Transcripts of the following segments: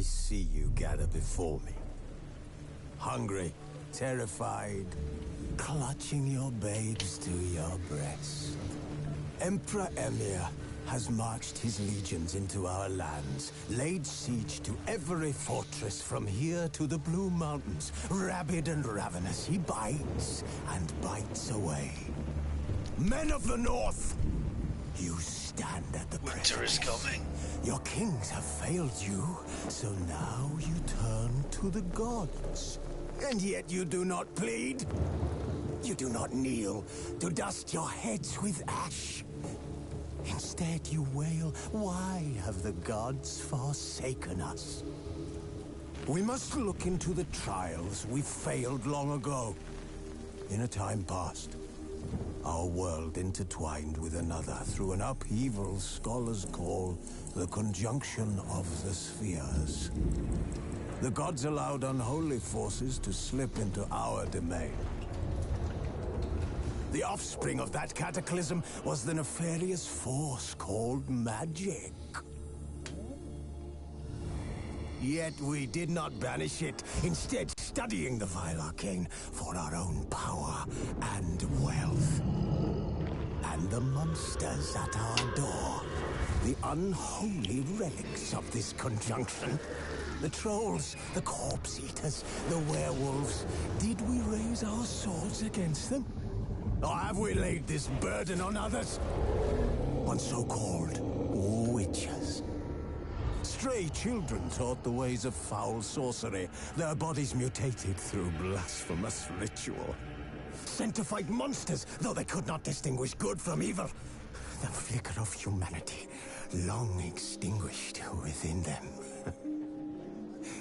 see you gather before me. Hungry, terrified, clutching your babes to your breast. Emperor Emir has marched his legions into our lands, laid siege to every fortress from here to the Blue Mountains. Rabid and ravenous, he bites and bites away. Men of the North, you stand at the Winter is coming. Your kings have failed you, so now you turn to the gods. And yet you do not plead. You do not kneel to dust your heads with ash. Instead you wail, why have the gods forsaken us? We must look into the trials we failed long ago. In a time past, our world intertwined with another through an upheaval scholars call the conjunction of the spheres. The gods allowed unholy forces to slip into our domain. The offspring of that cataclysm was the nefarious force called magic. Yet we did not banish it, instead studying the vile arcane for our own power and wealth. And the monsters at our door, the unholy relics of this conjunction. The trolls, the corpse eaters, the werewolves. Did we raise our swords against them? Or have we laid this burden on others? On so-called witches. Stray children taught the ways of foul sorcery, their bodies mutated through blasphemous ritual. Sent to fight monsters, though they could not distinguish good from evil. The flicker of humanity, long extinguished within them.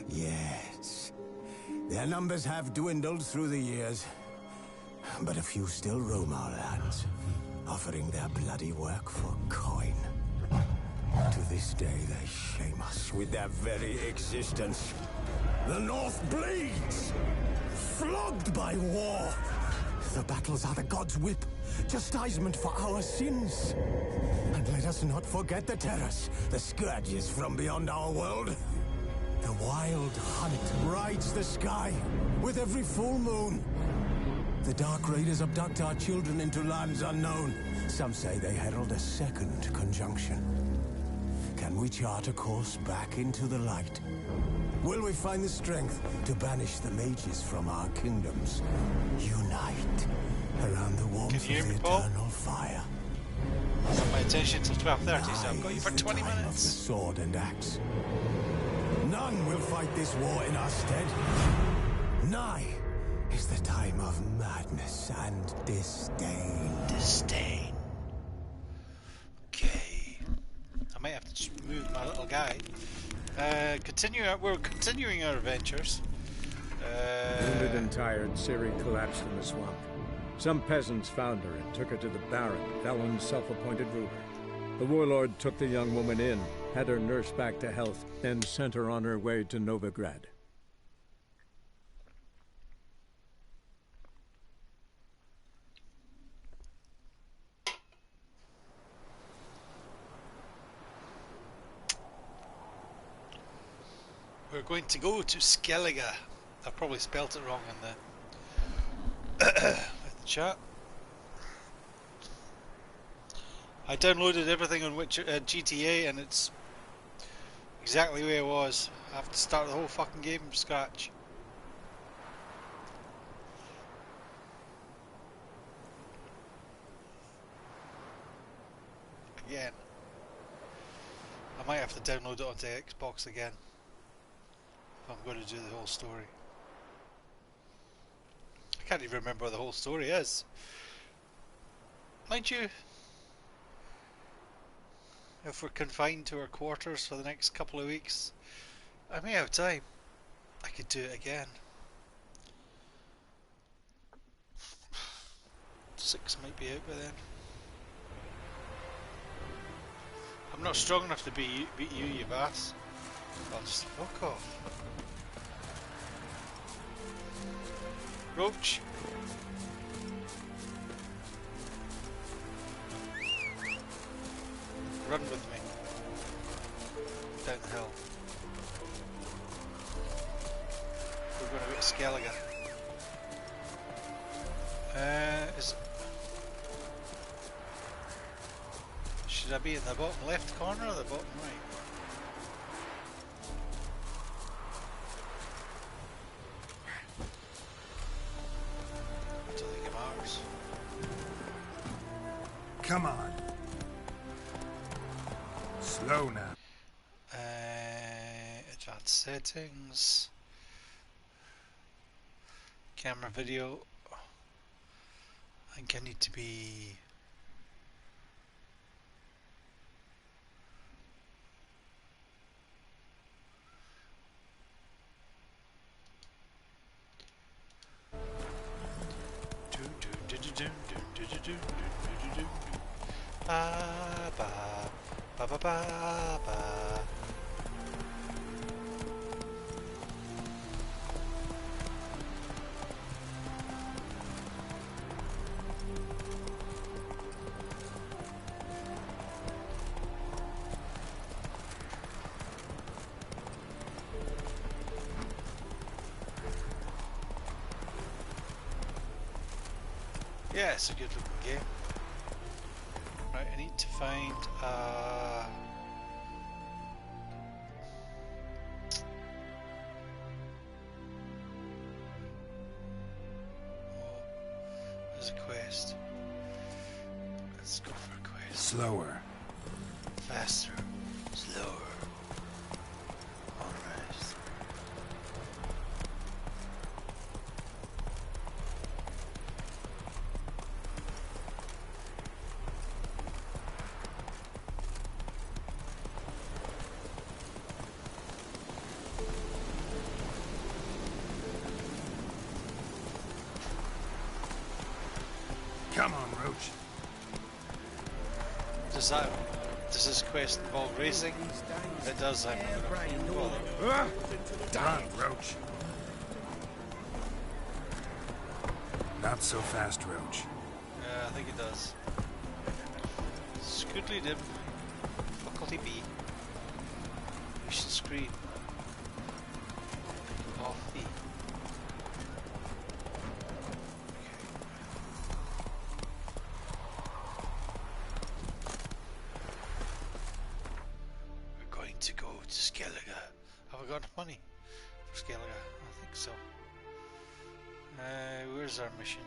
Yes, their numbers have dwindled through the years, but a few still roam our lands, offering their bloody work for coin. To this day, they shame us with their very existence. The North bleeds, flogged by war. The battles are the gods' whip, chastisement for our sins. And let us not forget the terrors, the scourges from beyond our world. The wild hunt rides the sky with every full moon. The Dark Raiders abduct our children into lands unknown. Some say they herald a second conjunction. Can we chart a course back into the light? Will we find the strength to banish the mages from our kingdoms? Unite around the warmth of the eternal fire. I have my attention till 12:30, so I've got you for 20 minutes. Of the sword and axe. None will fight this war in our stead. Nigh is the time of madness and disdain. Disdain. Okay. I might have to just move my little guy. We're continuing our adventures. Wounded and tired, Ciri collapsed in the swamp. Some peasants found her and took her to the Baron, Velen's self-appointed ruler. The warlord took the young woman in, had her nursed back to health, then sent her on her way to Novigrad. We're going to go to Skellige. I've probably spelt it wrong in the chat. I downloaded everything on GTA and it's exactly where it was. I have to start the whole fucking game from scratch. Again. I might have to download it onto Xbox again. I'm going to do the whole story. I can't even remember what the whole story is. Mind you, if we're confined to our quarters for the next couple of weeks, I may have time. I could do it again. 6 might be out by then. I'm not strong enough to beat you, you bass. I'll just fuck off. Roach. Run with me. Down the hill. Skellige. Should I be in the bottom left corner or the bottom right? I don't think it matters. Come on. Slow now. Advanced settings. Camera video. I think I need to be... Ba ba ba ba ba ba. Yeah, it's a good looking game. Right, I need to find there's a quest. Let's go for a quest. Slower. Faster. Slower. Alright. Come on, Roach. Does this quest involve racing? If it does, I'm gonna follow. Done, Roach. Not so fast, Roach. Yeah, I think it does. Scootly dim. Faculty B. Mission screen. Off B. To go to Skellige. Have I got enough money for Skellige? I think so. Where's our mission?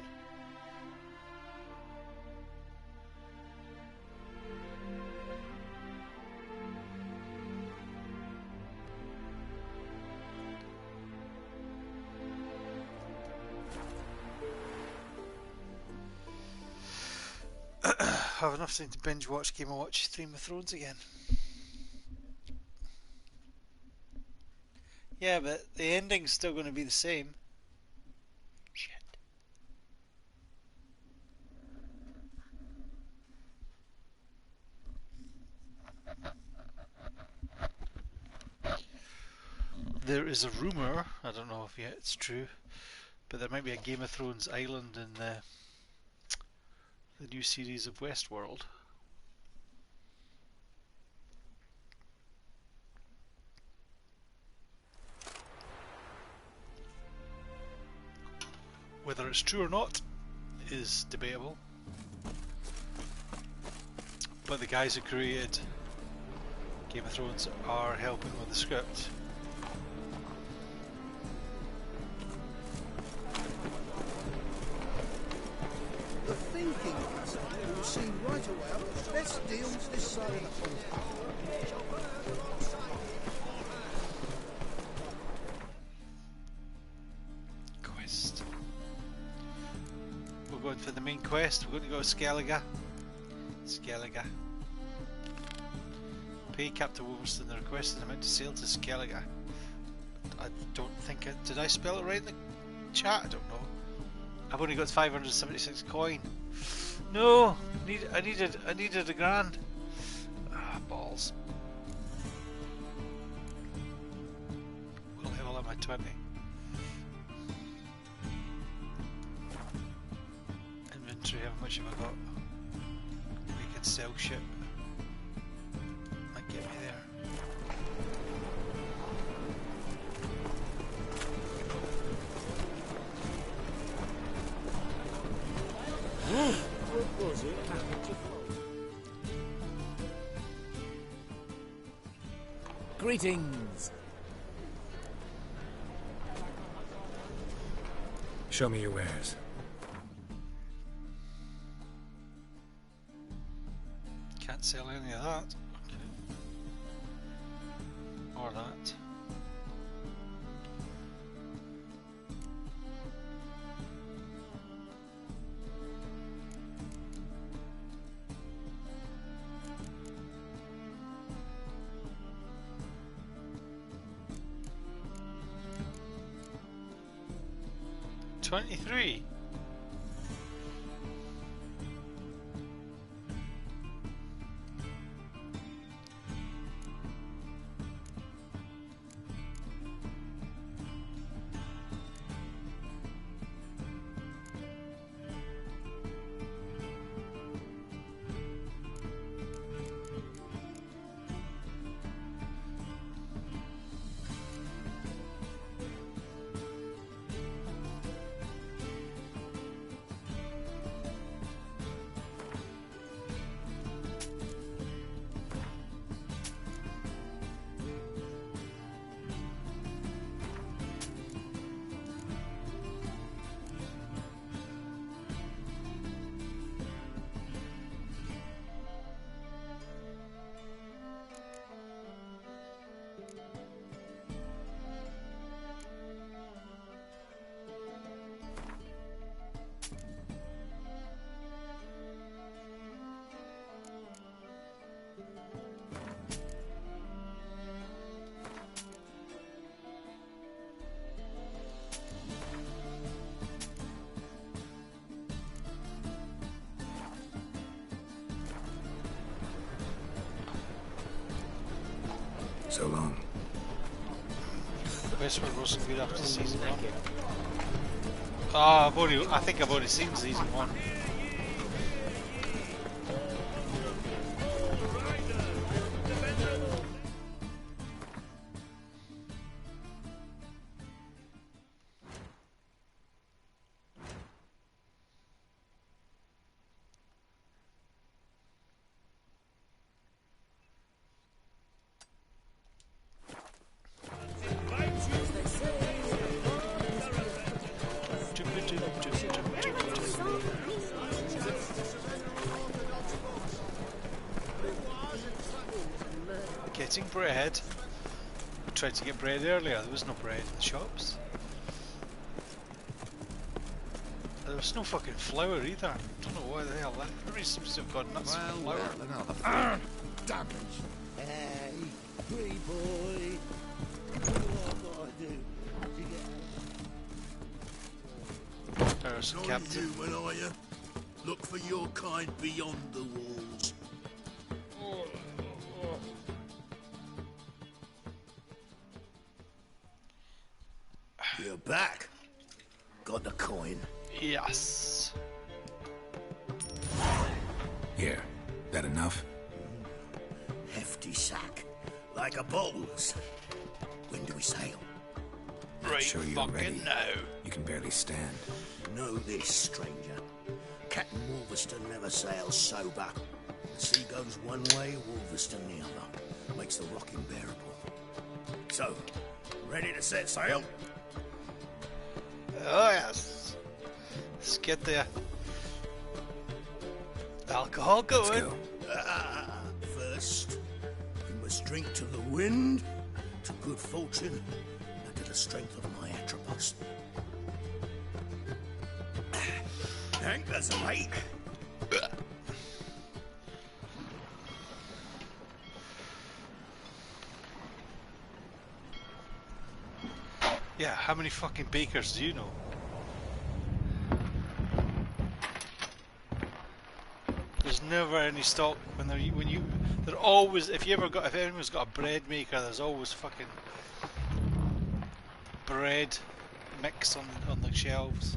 I have enough time to binge watch Game of Thrones again. Yeah, but the ending's still going to be the same. Shit. There is a rumour, I don't know if yet it's true, but there might be a Game of Thrones island in the new series of Westworld. Whether it's true or not is debatable, but the guys who created Game of Thrones are helping with the script. The thinking will see right away the best deals this side of the pond. Quest. We're going for the main quest. We're going to go to Skellige. Skellige. Pay Captain Wilmston the requested amount to sail to Skellige. I don't think it. Did I spell it right in the chat? I don't know. I've only got 576 coin. No, I needed a grand. Ah, balls. What level am I? 20. Inventory. How much have I got? We can sell shit. Might get me there. Greetings. Show me your wares. Can't sell any of that. Okay. Or that. $23. So long. Westward wasn't good after season 1. Oh, I think I've already seen season 1. Getting bread. I tried to get bread earlier, there was no bread in the shops. There was no fucking flour either. I don't know why the hell that. Everybody seems to have gone nuts for flour. Another damage. Hey, pretty boy. What do I gotta do to get There's some Not captain. human, are you? Look for your kind beyond the walls. You're back. Got the coin. Yes. Here. That enough? Hefty sack. Like a bowls. When do we sail? Right Sure you're fucking ready. now. You can barely stand. Know this, stranger. Captain Wolverston never sails sober. The sea goes one way, Wolverston the other. Makes the rocking bearable. So, ready to set sail? Oh yes. Let's get there. Alcohol Let's going. go. First, we must drink to the wind, to good fortune, and to the strength of my Atropos. Anchors late. Yeah, how many fucking bakers do you know? There's never any stock they're always, if anyone's got a bread maker, there's always fucking bread mix on the shelves.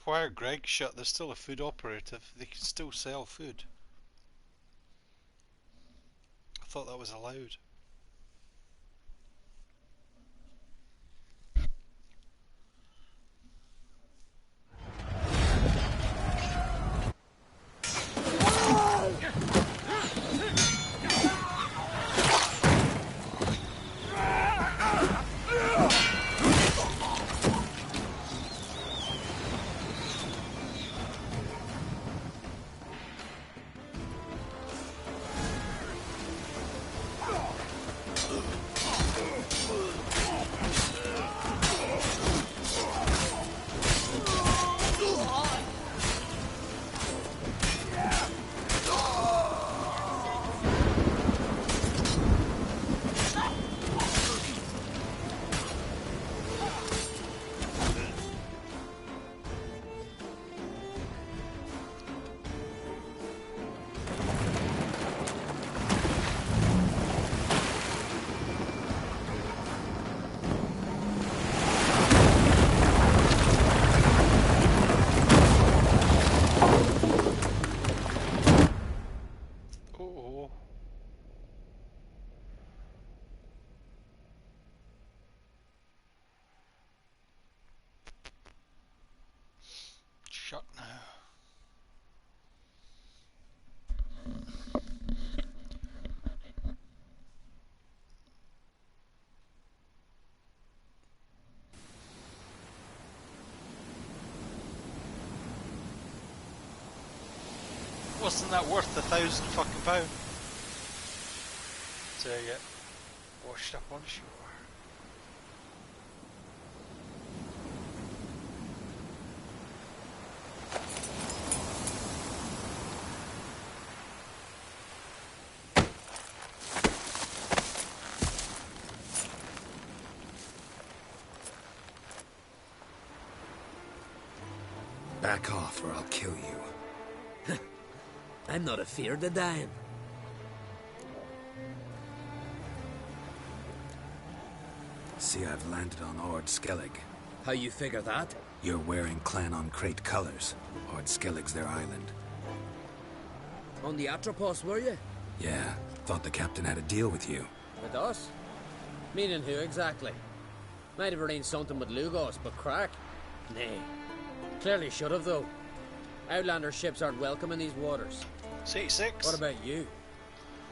Squire Greg's shut, there's still a food operative. They can still sell food. I thought that was allowed. Shut now. Wasn't that worth £1,000 fucking to get washed up on shore? Back off or I'll kill you. I'm not afeard of dying. See, I've landed on Ord Skellig. How you figure that? You're wearing Clan on Crate colors. Ord Skellig's their island. On the Atropos, were you? Yeah, thought the captain had a deal with you. With us? Meaning who exactly? Might have arranged something with Lugos, but crack? Nay. Clearly should have, though. Outlander ships aren't welcome in these waters. 86. What about you?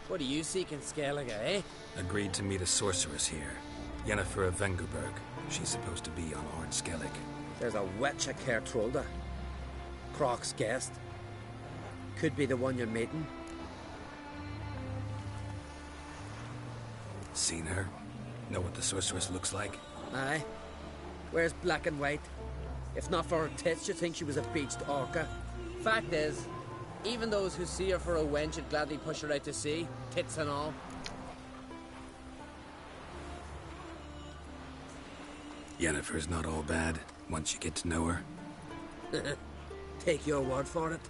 What do you seek in Skellige, eh? Agreed to meet a sorceress here. Yennefer of Vengerberg. She's supposed to be on Ord Skellig. There's a witch at KAER TROLDE. Croc's guest. Could be the one you're meeting. Seen her? Know what the sorceress looks like? Aye. Wears black and white. If not for her tits, you'd think she was a beached orca. Fact is, even those who see her for a wench would gladly push her out to sea, tits and all. Yennefer's not all bad, once you get to know her. Take your word for it.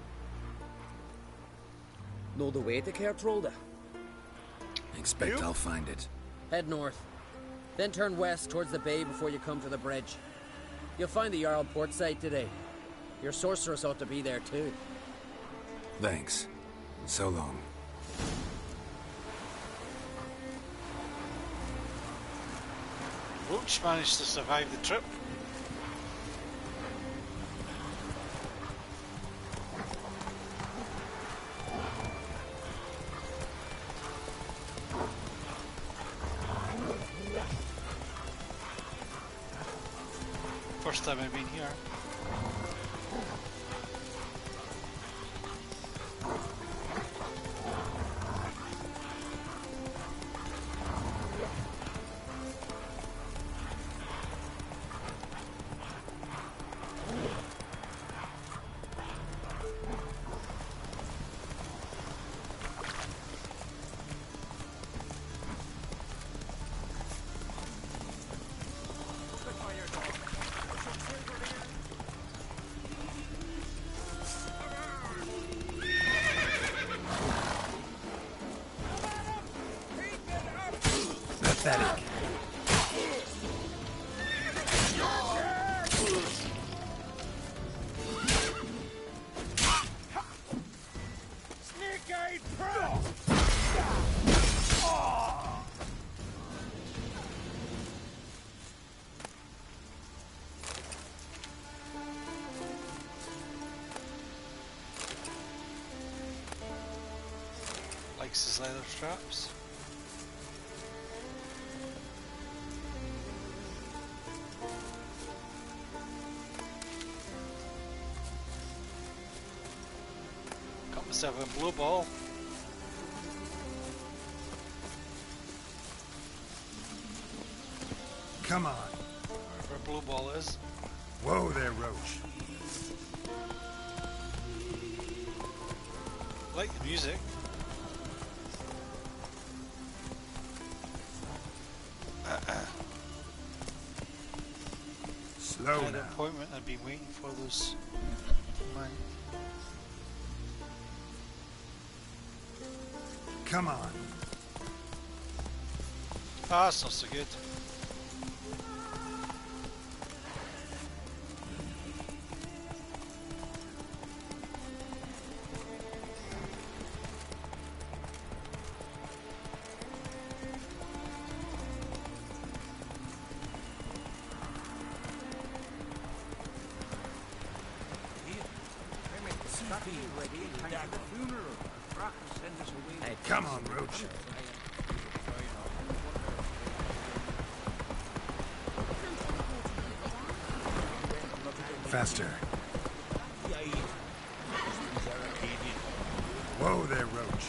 Know the way to KAER TROLDE? Expect I'll find it. Head north. Then turn west towards the bay before you come to the bridge. You'll find the Jarl port site today. Your sorceress ought to be there too. Thanks. So long. Roach managed to survive the trip. First time I've been here. fixes leather straps. Got myself a blue ball. Come on. Wherever blue ball is. Whoa there, Roach. Like the music. Slow I had now. an appointment. I've been waiting for those. Man. Come on. Ah, that's not so good. Come on, Roach. Faster. Whoa there, Roach.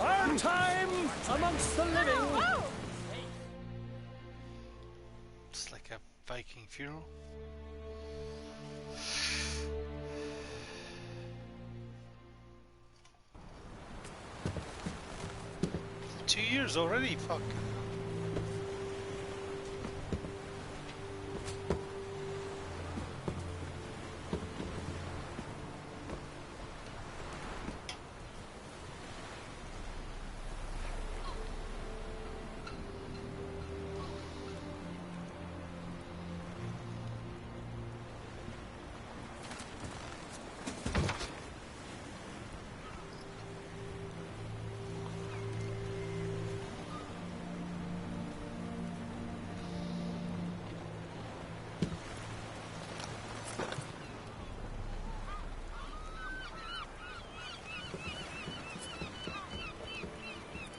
Our time amongst the living. It's like a Viking funeral. Two years already, fuck.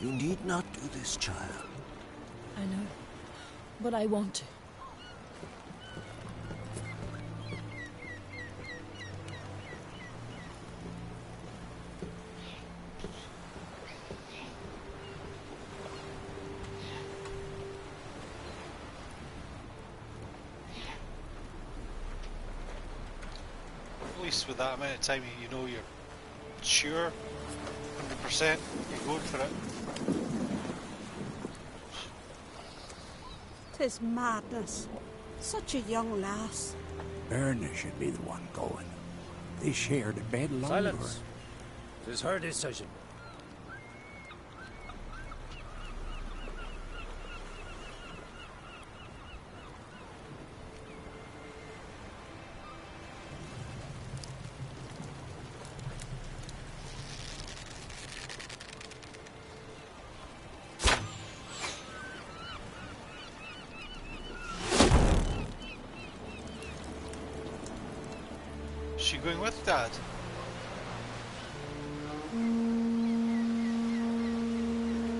You need not do this, child. I know, but I want to. At least with that amount of time, you know you're sure, 100%, you're going for it. 'Tis madness. Such a young lass. Erna should be the one going. They shared a bed longer. Silence. 'Tis her decision. Is she going with Dad?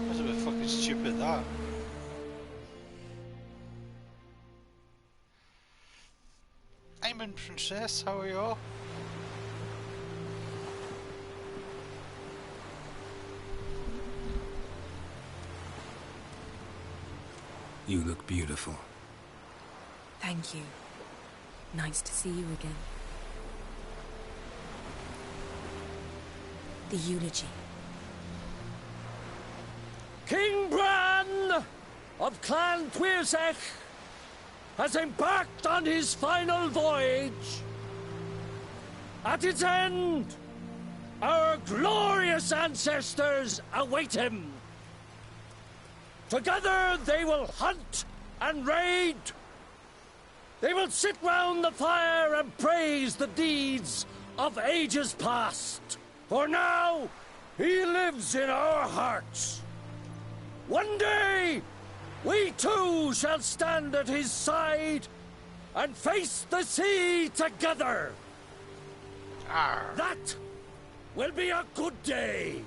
That's a bit fucking stupid, that. I'm in Princess, how are you? You look beautiful. Thank you. Nice to see you again. The eulogy. King Bran of Clan Twirsech has embarked on his final voyage. At its end, our glorious ancestors await him. Together they will hunt and raid. They will sit round the fire and praise the deeds of ages past. For now, he lives in our hearts. One day, we too shall stand at his side and face the sea together. Arr. That will be a good day.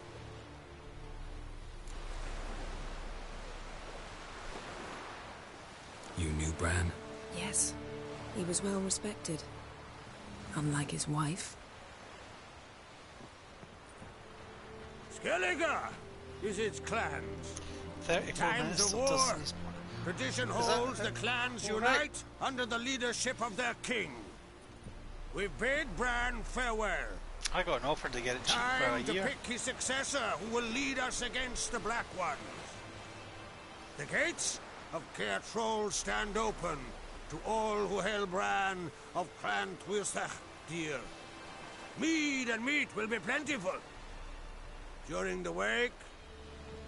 You knew Bran? Yes, he was well respected. Unlike his wife. Skellige visits clans. 34 Times minutes of till war. Destiny's Morning. Tradition Is holds that- the clans all unite right? under the leadership of their king. We bid Bran farewell. I got an offer to get it cheap for a Time to year. pick his successor who will lead us against the Black Ones. The gates of KAER stand open to all who hail Bran of Clan Tuirsach dear. Mead and meat will be plentiful. During the wake,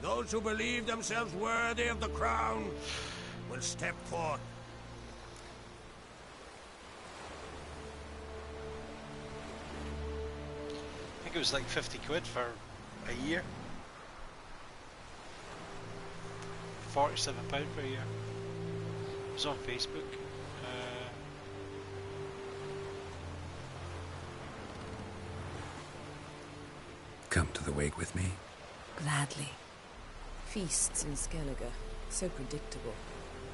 those who believe themselves worthy of the crown will step forth. I think it was like 50 quid for a year. £47 per year. It was on Facebook. Come to the wake with me? Gladly. Feasts in Skellige, so predictable.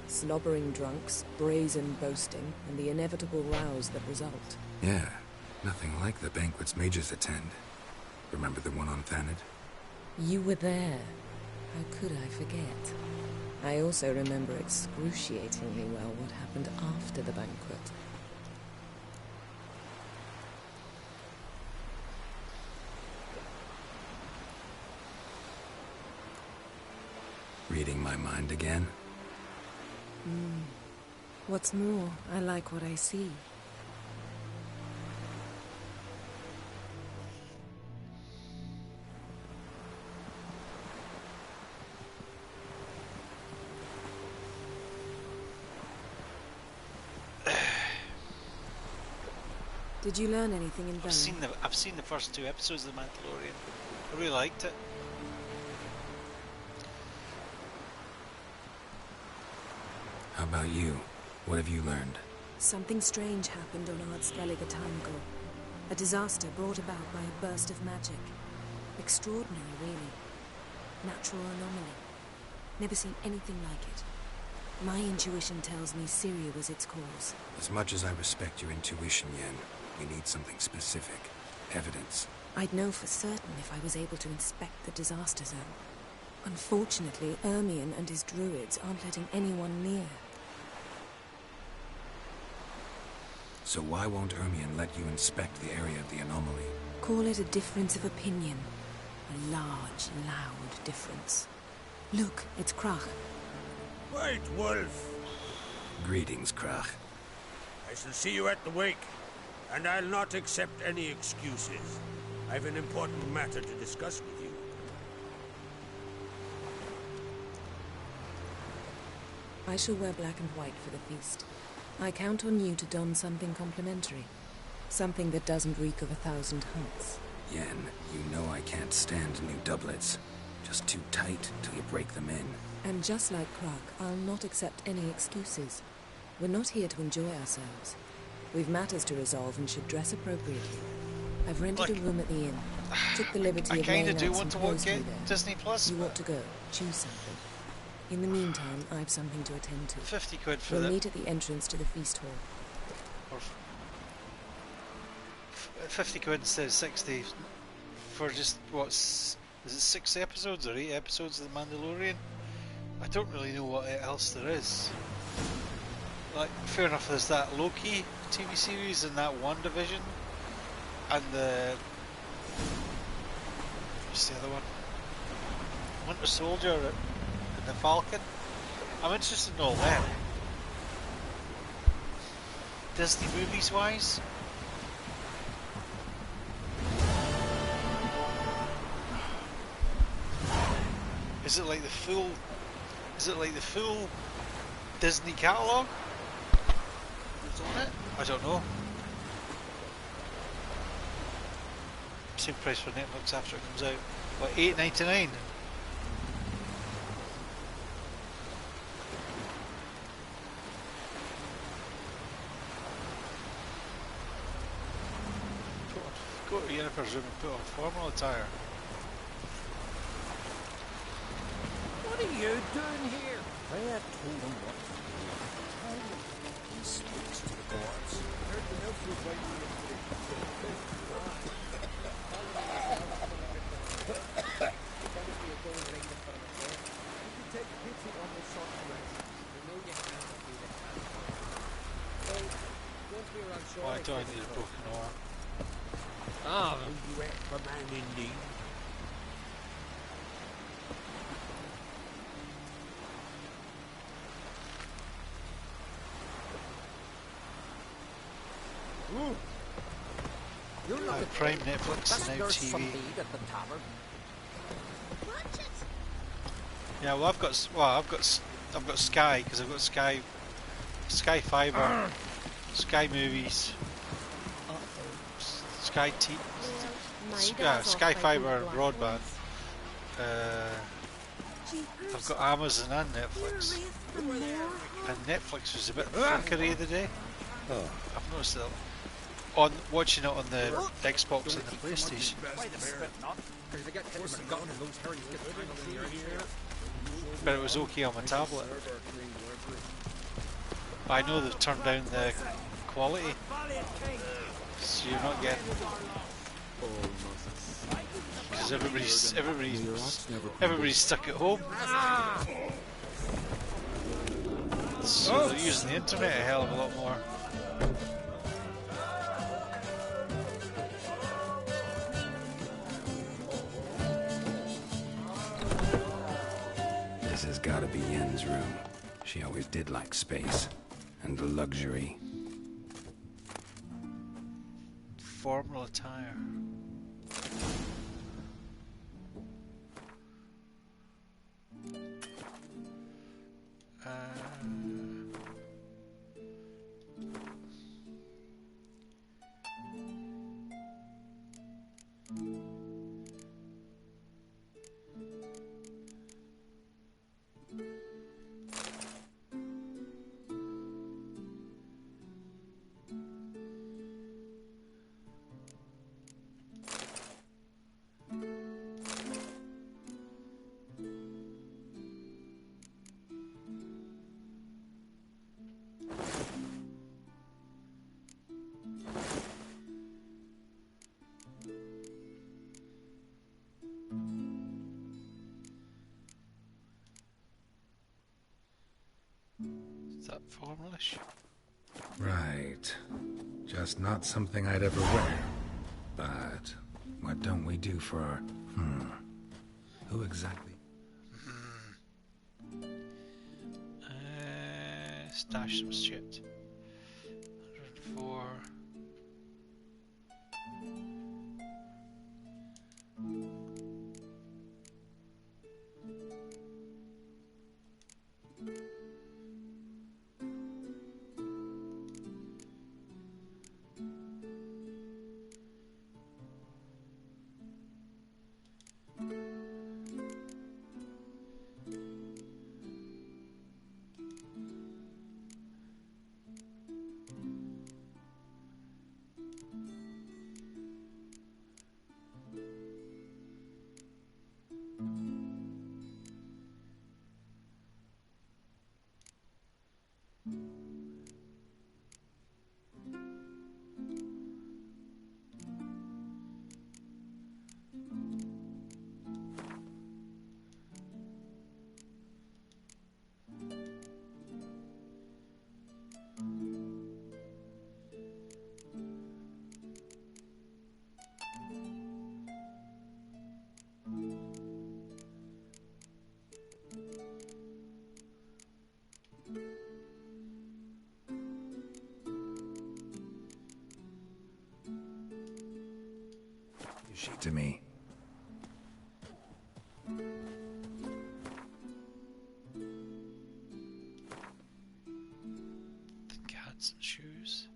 Slobbering drunks, brazen boasting, and the inevitable rows that result. Yeah, nothing like the banquets mages attend. Remember the one on Thanedd? You were there. How could I forget? I also remember excruciatingly well what happened after the banquet. Reading my mind again? What's more, I like what I see. Did you learn anything in Velen? I've seen the first 2 episodes of The Mandalorian. I really liked it. How about you? What have you learned? Something strange happened on Ard Skellige time ago. A disaster brought about by a burst of magic. Extraordinary, really. Natural anomaly. Never seen anything like it. My intuition tells me Syria was its cause. As much as I respect your intuition, Yen, we need something specific. Evidence. I'd know for certain if I was able to inspect the disaster zone. Unfortunately, Ermion and his druids aren't letting anyone near. So why won't Ermion let you inspect the area of the anomaly? Call it a difference of opinion. A large, loud difference. Look, it's Krach. White Wolf. Greetings, Krach. I shall see you at the wake, and I'll not accept any excuses. I've an important matter to discuss with you. I shall wear black and white for the feast. I count on you to don something complimentary. Something that doesn't reek of 1,000 hunts. Yen, you know I can't stand new doublets. Just too tight till you break them in. And just like Krach, I'll not accept any excuses. We're not here to enjoy ourselves. We've matters to resolve and should dress appropriately. I've rented a room at the inn. Took the liberty of laying out some clothes for you there. Disney Plus. You ought to go. Choose something. In the meantime, I've something to attend to. 50 quid for We'll meet at the entrance to the feast hall. Or 50 quid instead of 60 for just what's is it 6 episodes or 8 episodes of The Mandalorian? I don't really know what else there is. Like, fair enough, there's that Loki TV series and that WandaVision and what's the other one? Winter Soldier and the Falcon. I'm interested in all them. Disney movies wise. Is it like the full Disney catalogue that's on it? I don't know. Same price for Netflix after it comes out. What, $8.99? go to Jennifer's room and put on formal attire. What are you doing here? Freya told him what to do. He speaks to the gods. Heard the elf was waiting for Why do I need a broken arm? Ah, you a man in need. Prime Netflix and now TV. Yeah, well I've got Sky because I've got Sky Fiber, Sky Movies, Sky Fiber and broadband. I've got Amazon and Netflix. And Netflix was a bit fuckery the day. Oh. I've noticed that on watching it on the Xbox and the PlayStation. But it was okay on my tablet. But I know they've turned down the quality, so you're not getting, because everybody's stuck at home. So they're using the internet a hell of a lot more. This has got to be Yen's room. She always did like space and luxury. Formal attire. Is that formalish? Right. Just not something I'd ever wear. But what don't we do for... Who exactly? Stash some shit. 104. She to me. Think I had some shoes.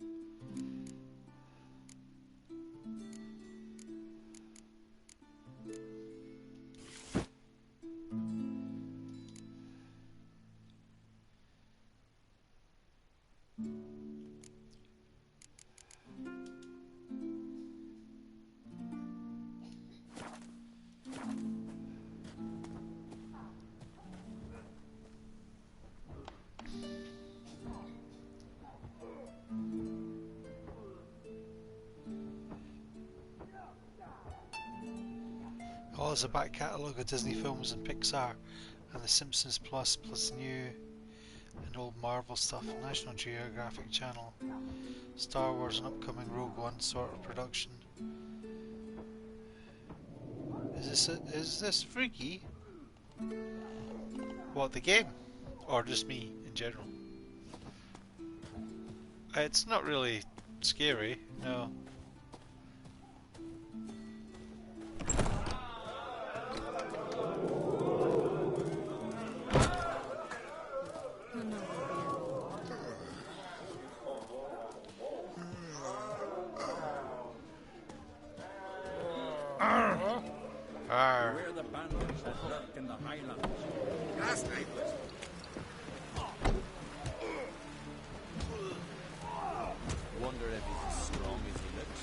well as a back catalogue of Disney films and Pixar, and The Simpsons plus new and old Marvel stuff, National Geographic Channel, Star Wars and upcoming Rogue One sort of production. Is this freaky? What, the game? Or just me in general? It's not really scary, no. We're the bandits that lurk in the highlands. Last night was... Wonder if he's as strong as he looks.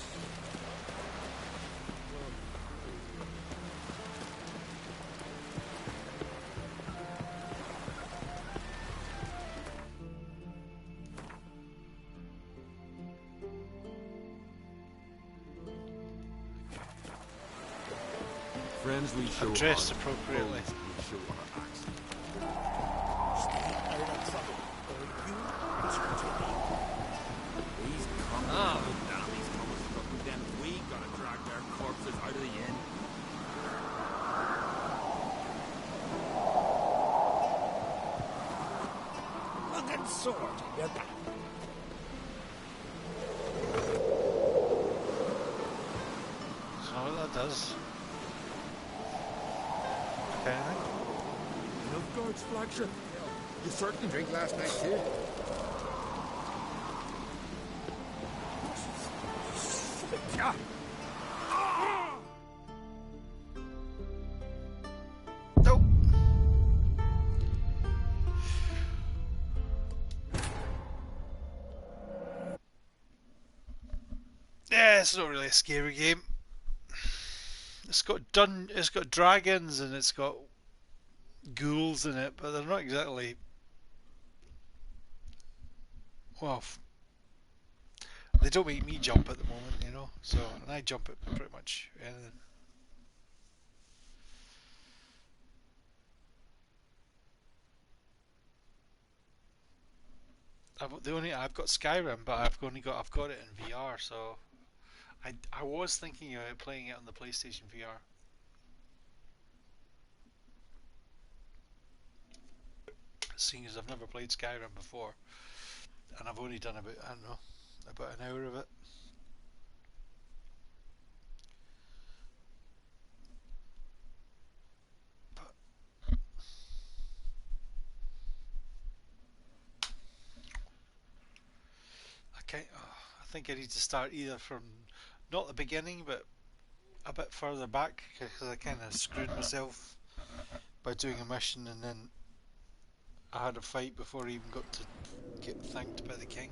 Friends, we show I'm dressed our appropriately. foes, we show our acts. Stay out of trouble, or you listen to me. He's coming. Oh, damn, he's coming. But then we gotta drag their corpses out of the inn. Fucking sword, you're back. That's not what that does. Okay, Enough guards, flagship. You certainly Drink last night too. Yeah. Nope. Yeah, it's not really a scary game. It's got dragons and it's got ghouls in it, but they're not exactly, well, they don't make me jump at the moment, you know. So, and I jump at pretty much anything. I've got Skyrim, but I've got it in VR. So, I was thinking about playing it on the PlayStation VR. Seeing as I've never played Skyrim before, and I've only done about, I don't know, about an hour of it. But I think I need to start either from not the beginning, but a bit further back, because I kind of screwed myself by doing a mission and then I had a fight before I even got to get thanked by the king.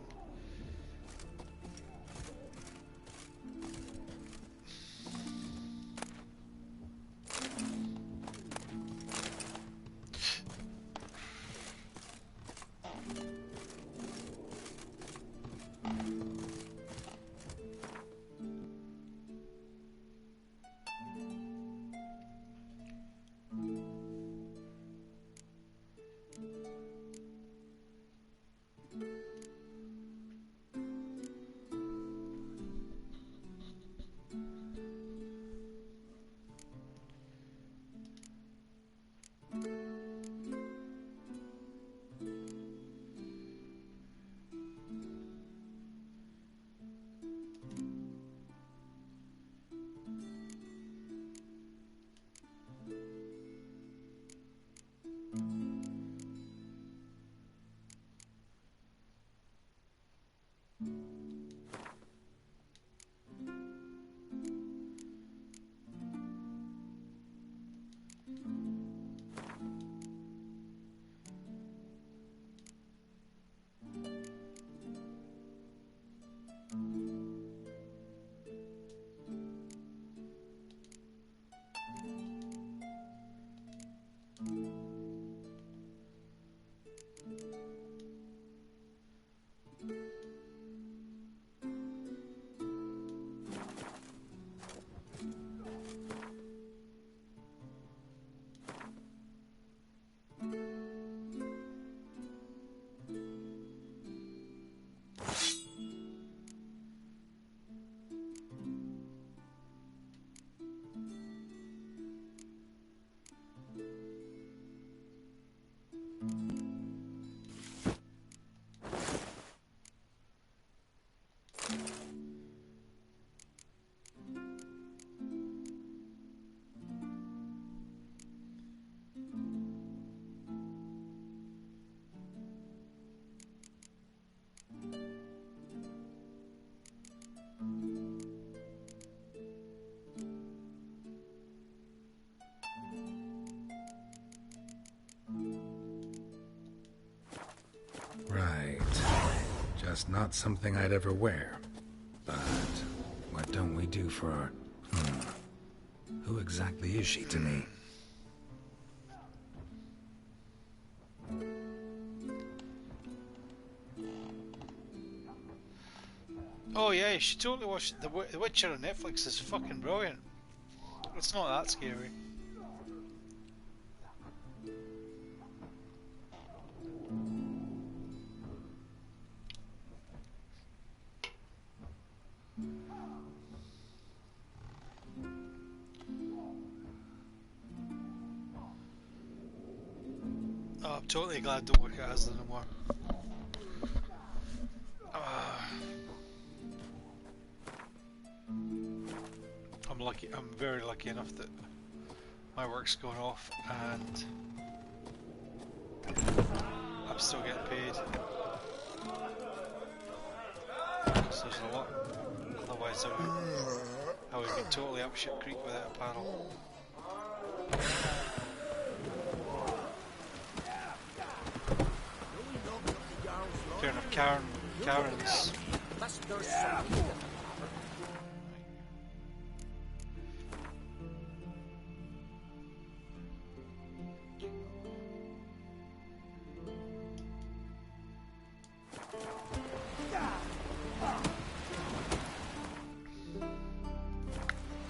Right. Just not something I'd ever wear. But what don't we do for our... Who exactly is she to me? Oh yeah, you should totally watch The Witcher on Netflix. It's fucking brilliant. It's not that scary. Oh, I'm totally glad I don't work at Asda anymore. I'm lucky. I'm very lucky enough that my work's going off and I'm still getting paid. So there's a lot. Otherwise, I would be totally up shit creek without a paddle. Fair enough, Karen's.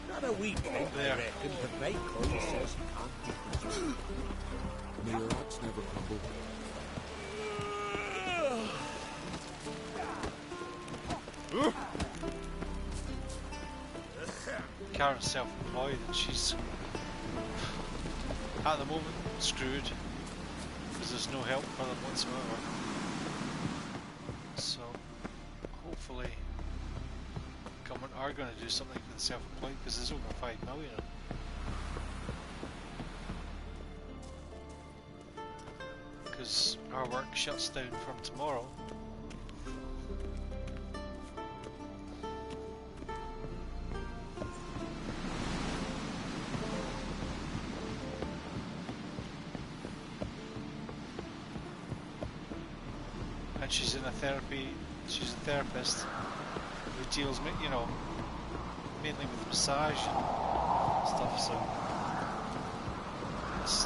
Not a wee bit, I reckon. The right call says May your rocks never crumble. Karen's self-employed and she's at the moment screwed because there's no help for them whatsoever. So hopefully government are going to do something for the self-employed because there's over 5 million of them. Because our work shuts down from tomorrow. And she's in a she's a therapist who deals, you know, mainly with massage and stuff, so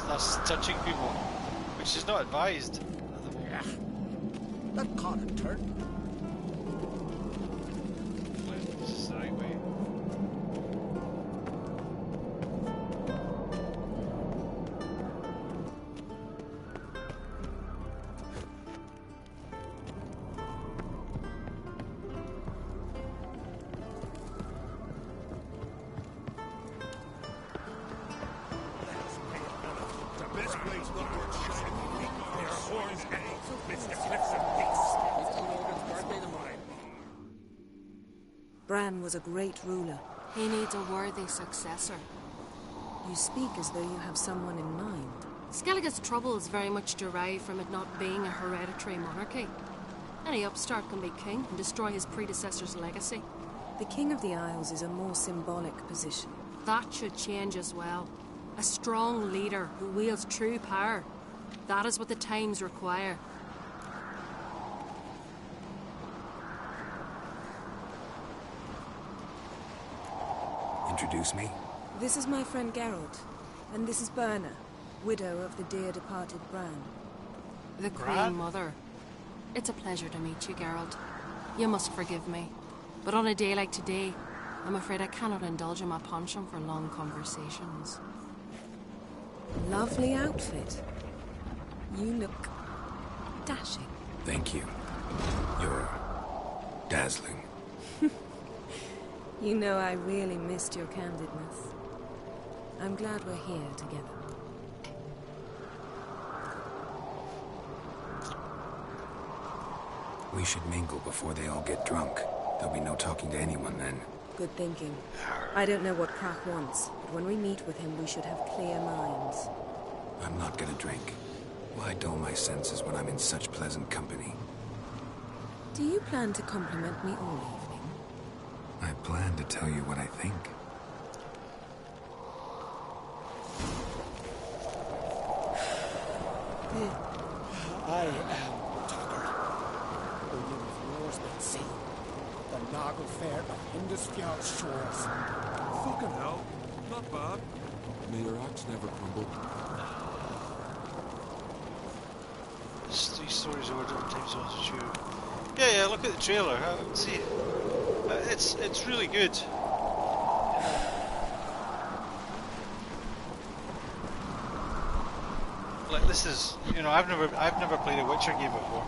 that's touching people, which is not advised at the moment. yeah. That can't turn. This is the right way. Bran was a great ruler. He needs a worthy successor. You speak as though you have someone in mind. Skellige's troubles very much derive from it not being a hereditary monarchy. Any upstart can be king and destroy his predecessor's legacy. The King of the Isles is a more symbolic position. That should change as well. A strong leader who wields true power. That is what the times require. Introduce me? This is my friend Geralt, and this is Berna, widow of the dear departed Bran. The Queen Mother. It's a pleasure to meet you, Geralt. You must forgive me, but on a day like today, I'm afraid I cannot indulge in my penchant for long conversations. Lovely outfit. You look dashing. Thank you. You're dazzling. You know I really missed your candidness. I'm glad we're here together. We should mingle before they all get drunk. There'll be no talking to anyone then. Good thinking. I don't know what Krak wants, but when we meet with him, we should have clear minds. I'm not gonna drink. Why dull my senses when I'm in such pleasant company? Do you plan to compliment me all evening? I plan to tell you what I think. I am Tucker. local fair of Indusfjord shores. Fucking hell. Not bad. May your axe never crumble. These stories are different times ones are true. Yeah, look at the trailer. See, it's really good. Like this is, you know, I've never played a Witcher game before,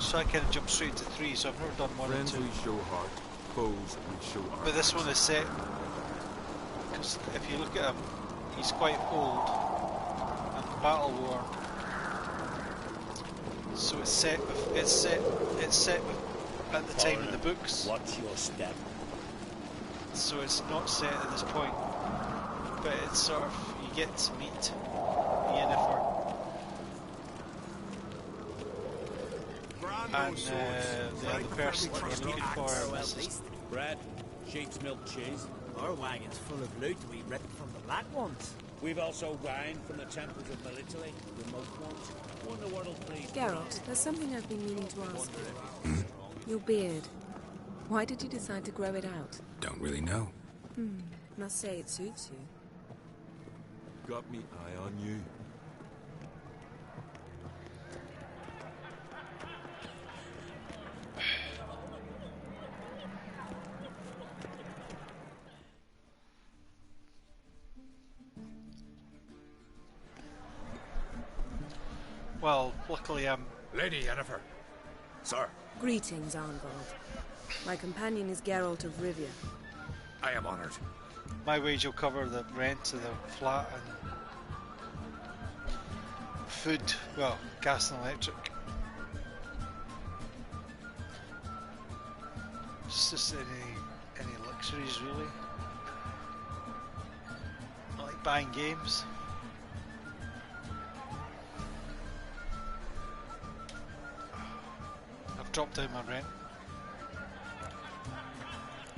so I kind of jumped straight to 3. So I've never done 1 and 2. Friends we show heart, foes we show heart. But this one is set, because if you look at him, he's quite old and battle worn. So it's set at the time of the books. Watch your step. So it's not set at this point, but it's sort of, you get to meet Yennefer. And the other person that we're looking for is bread, sheep's milk cheese. Our wagon's full of loot we ripped from the Black Ones. We've also wine from the temples of Melitele, the remote ones. Wonder what'll please. Geralt, there's something I've been meaning to ask you. Your beard. Why did you decide to grow it out? Don't really know. Must say it suits you. Got me eye on you. well, luckily Lady Yennefer. Sir. Greetings, Arnvald. My companion is Geralt of Rivia. I am honored. my wage will cover the rent of the flat and food, well, gas and electric. It's just any luxuries really. I like buying games. I've dropped down my rent.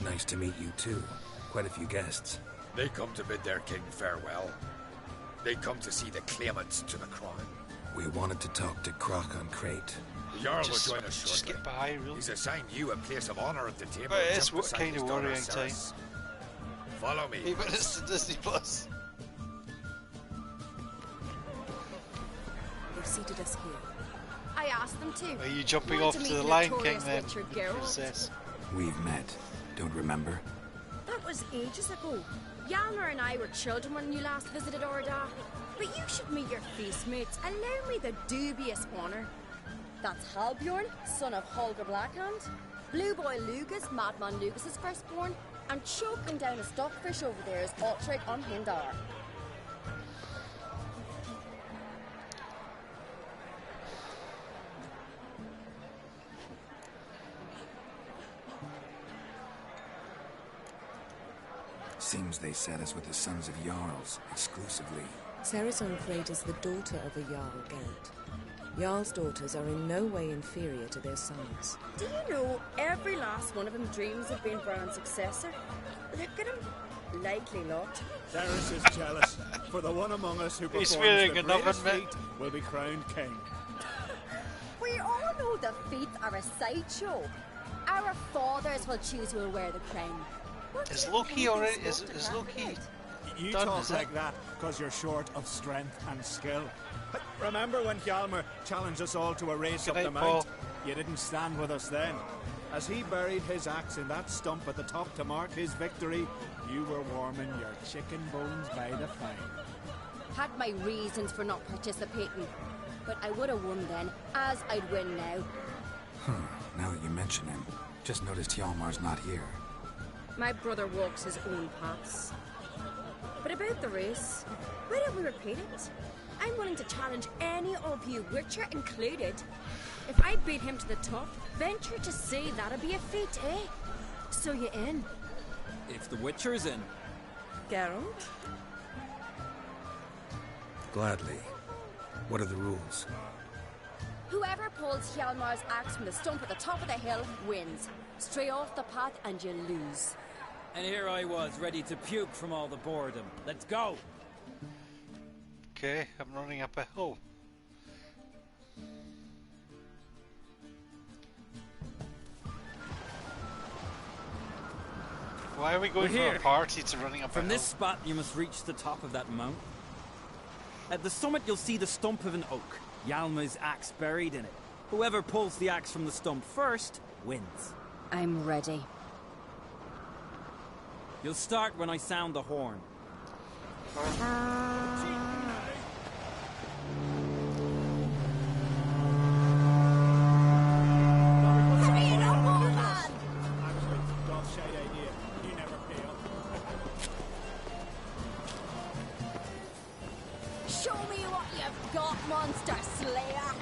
Nice to meet you too. Quite a few guests. They come to bid their king farewell. They come to see the claimants to the crown. We wanted to talk to Croc on Crate. The Jarl will join us shortly. Just get by, really. He's assigned you a place of honour at the table. But it's just beside kind his of daughter worrying time. Ceres. Follow me. Even it's to Disney Plus. They've seated us here. I asked them to. Are you jumping Want off to to meet the the Lion King notorious then? Witcher Geralt? Princess? We've met. Don't remember? That was ages ago. Yalmer and I were children when you last visited Orda. But you should meet your feast mates. Allow me the dubious honour. That's Halbjorn, son of Holger Blackhand. Blue Boy Lugas, Madman Lugas' firstborn. And choking down a stockfish over there is Altrig on Hindar. Seems they set us with the sons of Jarls, exclusively. Ceres on Crate is the daughter of a Jarl Gant. Jarl's daughters are in no way inferior to their sons. Do you know every last one of them dreams of being Bran's successor? Look at him. Likely not. Ceres is jealous, for the one among us who He's performs feeling the enough greatest of it. feat will be crowned king. We all know the feats are a sideshow. Our fathers will choose who will wear the crown. Is Loki already? Is Loki? You done, talk is like it? that because you're short of strength and skill. But remember when Hjalmar challenged us all to a race up Good the night, mount? Paul. You didn't stand with us then. As he buried his axe in that stump at the top to mark his victory, you were warming your chicken bones by the fire. Had my reasons for not participating, but I would have won then, as I'd win now. Now that you mention him, just noticed Hjalmar's not here. My brother walks his own paths. But about the race, why don't we repeat it? I'm willing to challenge any of you, Witcher included. If I beat him to the top, venture to say that'd be a feat, eh? So you in? If the Witcher's in. Geralt? Gladly. What are the rules? Whoever pulls Hjalmar's axe from the stump at the top of the hill wins. Stray off the path and you lose. And here I was, ready to puke from all the boredom. Let's go! Okay, I'm running up a hill. Why are we going from a party to running up From a this hill? spot, you must reach the top of that mount. At the summit, you'll see the stump of an oak. Yalma's axe buried in it. Whoever pulls the axe from the stump first wins. I'm ready. You'll start when I sound the horn. Show me what you've got, monster slayer!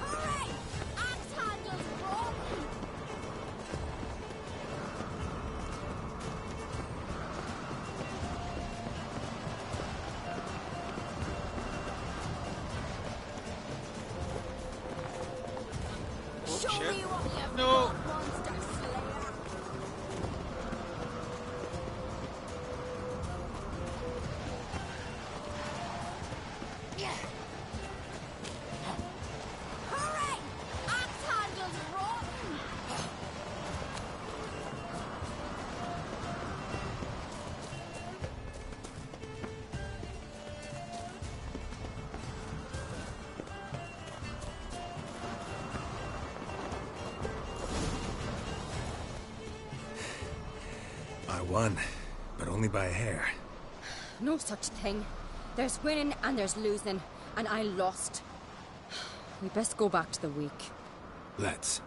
Hooray! Axe handles rotten! Show me what you've got, monster slayer! Hooray! Axe handles rotten! I won, but only by a hair. No such thing. There's winning and there's losing, and I lost. We best go back to the week. Let's.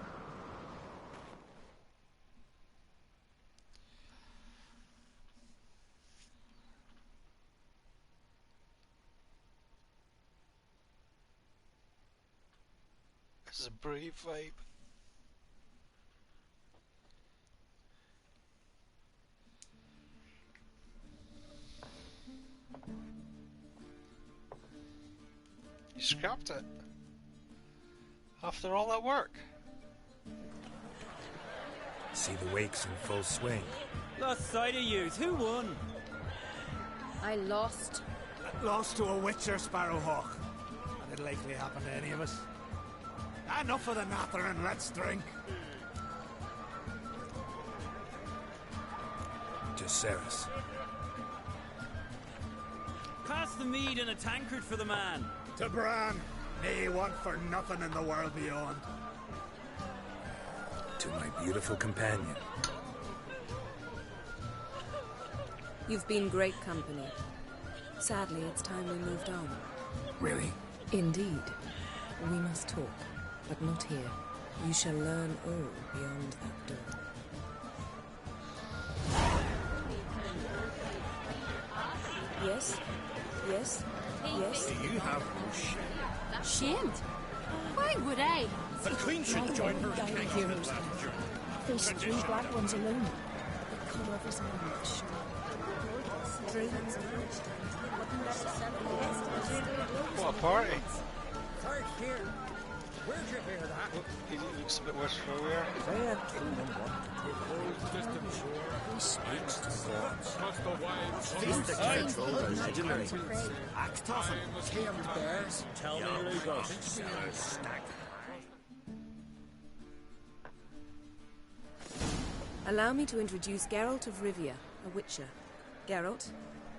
This is a brave vibe. You scrapped it. After all that work. See the wakes in full swing. Lost sight of yous. Who won? I lost. Lost to a witcher, Sparrowhawk. And it'll likely happen to any of us. Enough of the natter and let's drink. Just Ceres. Pass the mead in a tankard for the man. To Bran, nay want for nothing in the world beyond. To my beautiful companion. You've been great company. Sadly, it's time we moved on. Really? Indeed. We must talk, but not here. You shall learn all beyond that door. Yes? Yes? Yes? Do you have no shame? Shamed? Why would I? The Queen should join her in King of the There's 3 black ones alone. The colour of his marriage. What a party. Third here. Where'd you hear that? He looks a bit worse for wear. They had kingdom want to take hold distant shore. He speaks to gods. Feast the control legendary. Axe tossing. Tamed bears. Tell me Lugos. Allow me to introduce Geralt of Rivia, a witcher. Geralt,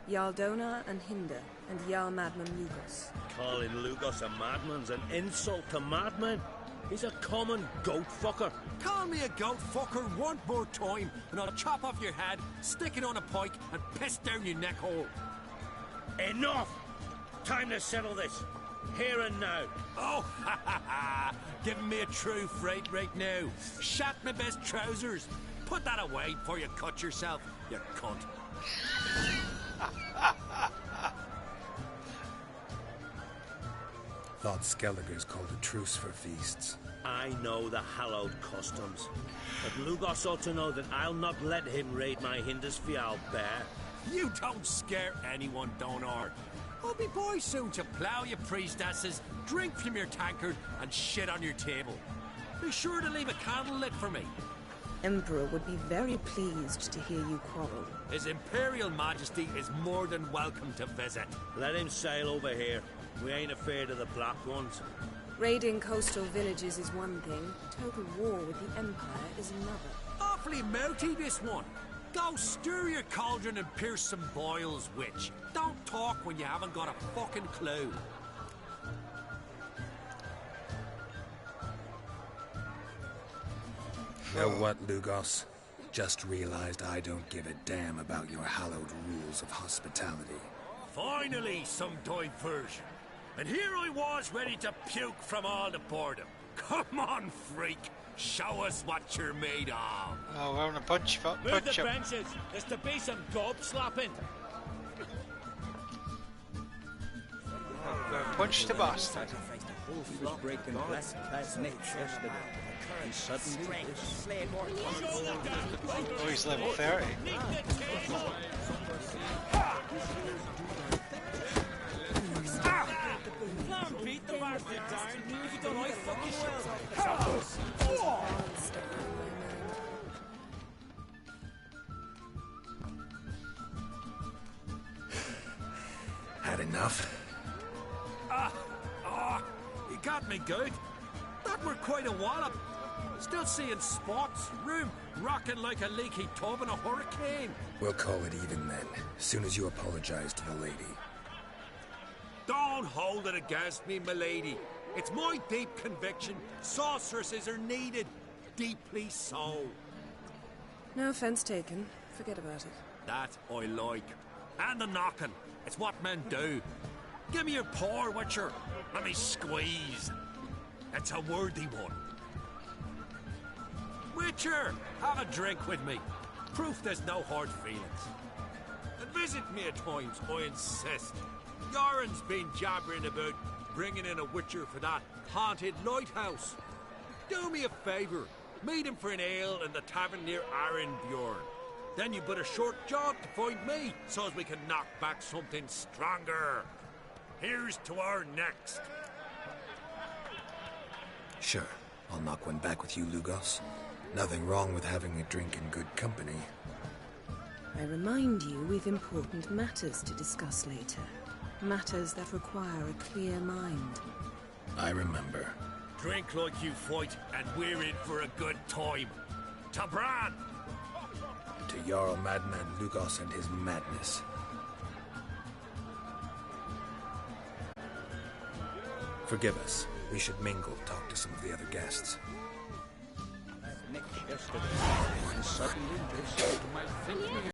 Jarl Donar and Hinder, and Jarl Madman Lugos. Calling Lugos a madman's an insult to madmen. He's a common goat fucker. Call me a goat fucker one more time, and I'll chop off your head, stick it on a pike, and piss down your neck hole. Enough! Time to settle this. Here and now. Oh, ha ha ha! Giving me a true fright right now. Shat my best trousers. Put that away before you cut yourself, you cunt. Thought Skellige's called a truce for feasts. I know the hallowed customs. But Lugos ought to know that I'll not let him raid my Hindisfial bear. You don't scare anyone, Donar. I'll be boy soon to plough your priestesses, drink from your tankard, and shit on your table. Be sure to leave a candle lit for me. Emperor would be very pleased to hear you quarrel. His Imperial Majesty is more than welcome to visit. Let him sail over here. We ain't afraid of the Black Ones. Raiding coastal villages is one thing. Total war with the Empire is another. Awfully mouthy, this one. Go stir your cauldron and pierce some boils, witch. Don't talk when you haven't got a fucking clue. Know what, Lugos? Just realized I don't give a damn about your hallowed rules of hospitality. Finally, some diversion. And here I was ready to puke from all the boredom. Come on, freak. Show us what you're made of. Oh, we're on a punch up. Move the benches. There's to be some gob slapping. Punch the bastard. He was breaking black cat's neck yesterday. And suddenly this... Oh, he's level 30. Beat the bastard down. If you don't like, fuck yourself. Had enough? You got me good. That were quite a wallop. Still seeing spots, room rocking like a leaky tub in a hurricane. We'll call it even then, as soon as you apologize to the lady. Don't hold it against me, milady. It's my deep conviction sorceresses are needed. Deeply so. No offense taken. Forget about it. That I like. And the knocking. It's what men do. Give me your paw, Witcher. Let me squeeze. It's a worthy one. Witcher, have a drink with me. Proof there's no hard feelings. And visit me at times, I insist. Yoren's been jabbering about bringing in a Witcher for that haunted lighthouse. Do me a favour. Meet him for an ale in the tavern near Arenbjorn. Then you put a short job to find me, so as we can knock back something stronger. Here's to our next. Sure, I'll knock one back with you, Lugos. Nothing wrong with having a drink in good company. I remind you we've important matters to discuss later. Matters that require a clear mind. I remember. Drink like you fight, and we're in for a good time. To Bran! To Jarl Madman Lugos and his madness. Forgive us. We should mingle, talk to some of the other guests. Nick yesterday. And suddenly this...